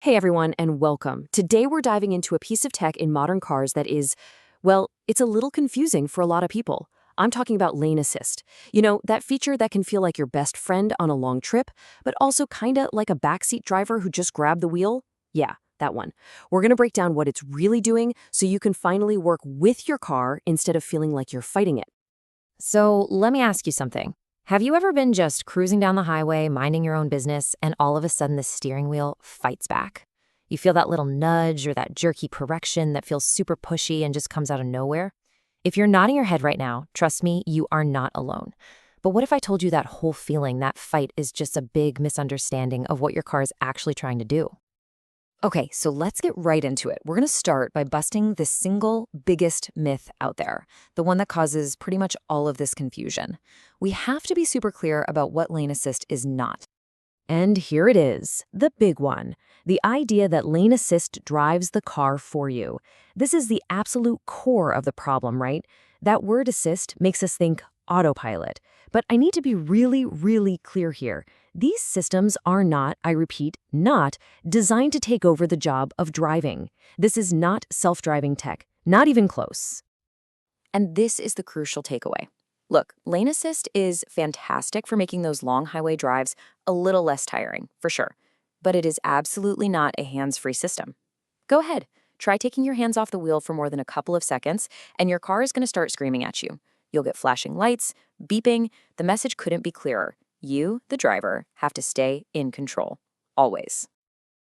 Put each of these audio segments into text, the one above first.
Hey everyone, and welcome. Today we're diving into a piece of tech in modern cars that is, well, it's a little confusing for a lot of people. I'm talking about lane assist. You know, that feature that can feel like your best friend on a long trip, but also kinda like a backseat driver who just grabbed the wheel? Yeah, that one. We're gonna break down what it's really doing so you can finally work with your car instead of feeling like you're fighting it. So let me ask you something. Have you ever been just cruising down the highway, minding your own business, and all of a sudden the steering wheel fights back? You feel that little nudge or that jerky correction that feels super pushy and just comes out of nowhere? If you're nodding your head right now, trust me, you are not alone. But what if I told you that whole feeling, that fight, is just a big misunderstanding of what your car is actually trying to do? Okay, so let's get right into it. We're going to start by busting the single biggest myth out there, the one that causes pretty much all of this confusion. We have to be super clear about what lane assist is not. And here it is, the big one. The idea that lane assist drives the car for you. This is the absolute core of the problem, right? That word assist makes us think autopilot. But I need to be really, really clear here. These systems are not, I repeat, not designed to take over the job of driving. This is not self-driving tech, not even close. And this is the crucial takeaway. Look, lane assist is fantastic for making those long highway drives a little less tiring, for sure. But it is absolutely not a hands-free system. Go ahead, try taking your hands off the wheel for more than a couple of seconds, and your car is going to start screaming at you. You'll get flashing lights, beeping. The message couldn't be clearer. You, the driver, have to stay in control. Always.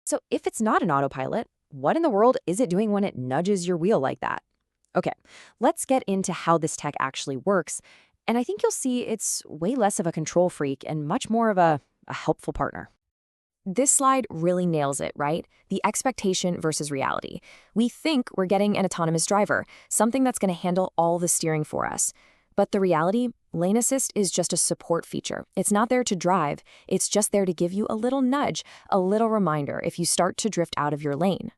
So if it's not an autopilot, what in the world is it doing when it nudges your wheel like that? Okay, let's get into how this tech actually works. And I think you'll see it's way less of a control freak and much more of a helpful partner. This slide really nails it, right? The expectation versus reality. We think we're getting an autonomous driver, something that's going to handle all the steering for us. But the reality, lane assist is just a support feature. It's not there to drive. It's just there to give you a little nudge, a little reminder if you start to drift out of your lane.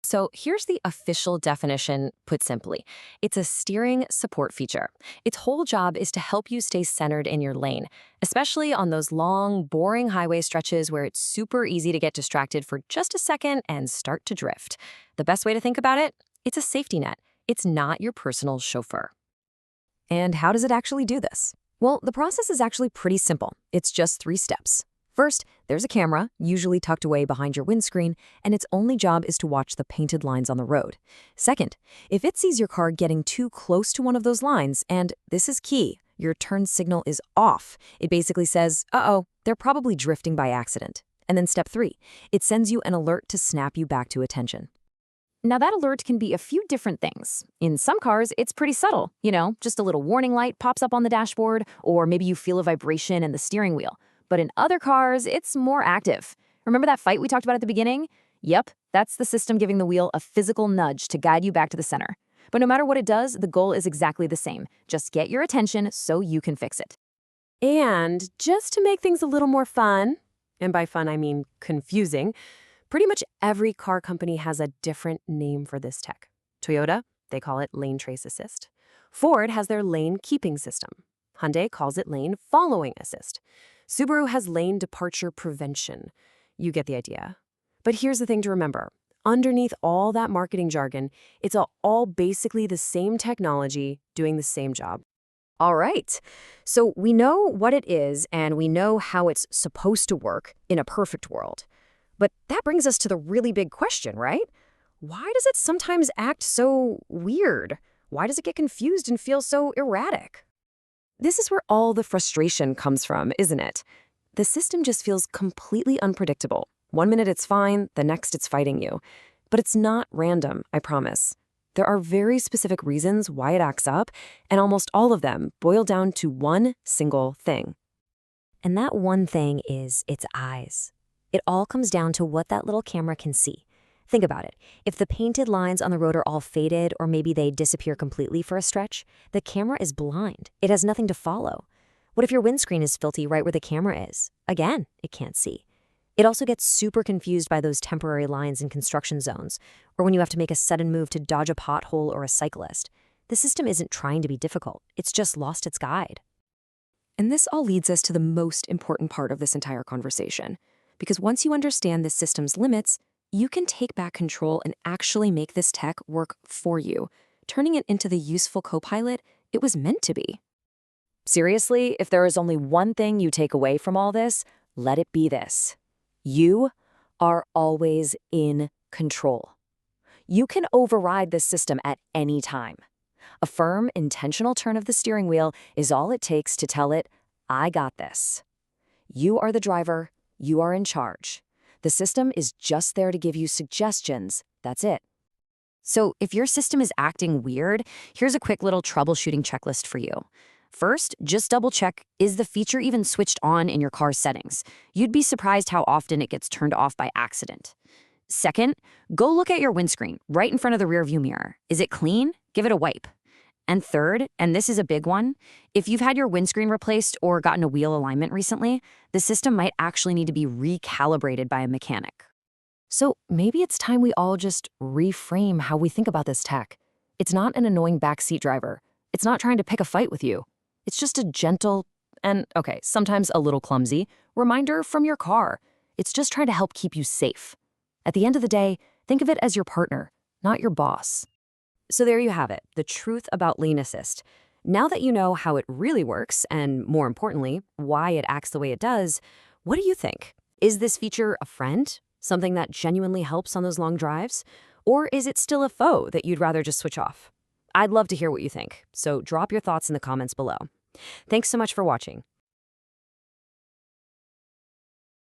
So here's the official definition, put simply. It's a steering support feature. Its whole job is to help you stay centered in your lane, especially on those long, boring highway stretches where it's super easy to get distracted for just a second and start to drift. The best way to think about it? It's a safety net. It's not your personal chauffeur. And how does it actually do this? Well, the process is actually pretty simple. It's just 3 steps. First, there's a camera, usually tucked away behind your windscreen, and its only job is to watch the painted lines on the road. Second, if it sees your car getting too close to one of those lines, and this is key, your turn signal is off, it basically says, uh-oh, they're probably drifting by accident. And then step 3, it sends you an alert to snap you back to attention. Now that alert can be a few different things. In some cars, it's pretty subtle, just a little warning light pops up on the dashboard, or maybe you feel a vibration in the steering wheel. But in other cars, it's more active. Remember that fight we talked about at the beginning? Yep, that's the system giving the wheel a physical nudge to guide you back to the center. But no matter what it does, the goal is exactly the same. Just get your attention so you can fix it. And just to make things a little more fun, and by fun I mean confusing, pretty much every car company has a different name for this tech. Toyota, they call it lane trace assist. Ford has their lane keeping system. Hyundai calls it lane following assist. Subaru has lane departure prevention. You get the idea. But here's the thing to remember. Underneath all that marketing jargon, it's all basically the same technology doing the same job. All right. So we know what it is and we know how it's supposed to work in a perfect world. But that brings us to the really big question, right? Why does it sometimes act so weird? Why does it get confused and feel so erratic? This is where all the frustration comes from, isn't it? The system just feels completely unpredictable. One minute it's fine, the next it's fighting you. But it's not random, I promise. There are very specific reasons why it acts up, and almost all of them boil down to one single thing. And that one thing is its eyes. It all comes down to what that little camera can see. Think about it. If the painted lines on the road are all faded, or maybe they disappear completely for a stretch, the camera is blind. It has nothing to follow. What if your windscreen is filthy right where the camera is? Again, it can't see. It also gets super confused by those temporary lines in construction zones, or when you have to make a sudden move to dodge a pothole or a cyclist. The system isn't trying to be difficult. It's just lost its guide. And this all leads us to the most important part of this entire conversation. Because once you understand this system's limits, You can take back control and actually make this tech work for you, turning it into the useful co-pilot it was meant to be. Seriously, if there is only one thing you take away from all this, let it be this. You are always in control. You can override this system at any time. A firm, intentional turn of the steering wheel is all it takes to tell it, I got this. You are the driver. You are in charge. The system is just there to give you suggestions. That's it. So if your system is acting weird, here's a quick little troubleshooting checklist for you. First, just double check, is the feature even switched on in your car's settings? You'd be surprised how often it gets turned off by accident. Second, go look at your windscreen right in front of the rearview mirror. Is it clean? Give it a wipe. And third, and this is a big one, if you've had your windscreen replaced or gotten a wheel alignment recently, the system might actually need to be recalibrated by a mechanic. So maybe it's time we all just reframe how we think about this tech. It's not an annoying backseat driver. It's not trying to pick a fight with you. It's just a gentle and, okay, sometimes a little clumsy reminder from your car. It's just trying to help keep you safe. At the end of the day, think of it as your partner, not your boss. So there you have it, the truth about Lean Assist. Now that you know how it really works, and more importantly, why it acts the way it does, what do you think? Is this feature a friend? Something that genuinely helps on those long drives? Or is it still a foe that you'd rather just switch off? I'd love to hear what you think, so drop your thoughts in the comments below. Thanks so much for watching.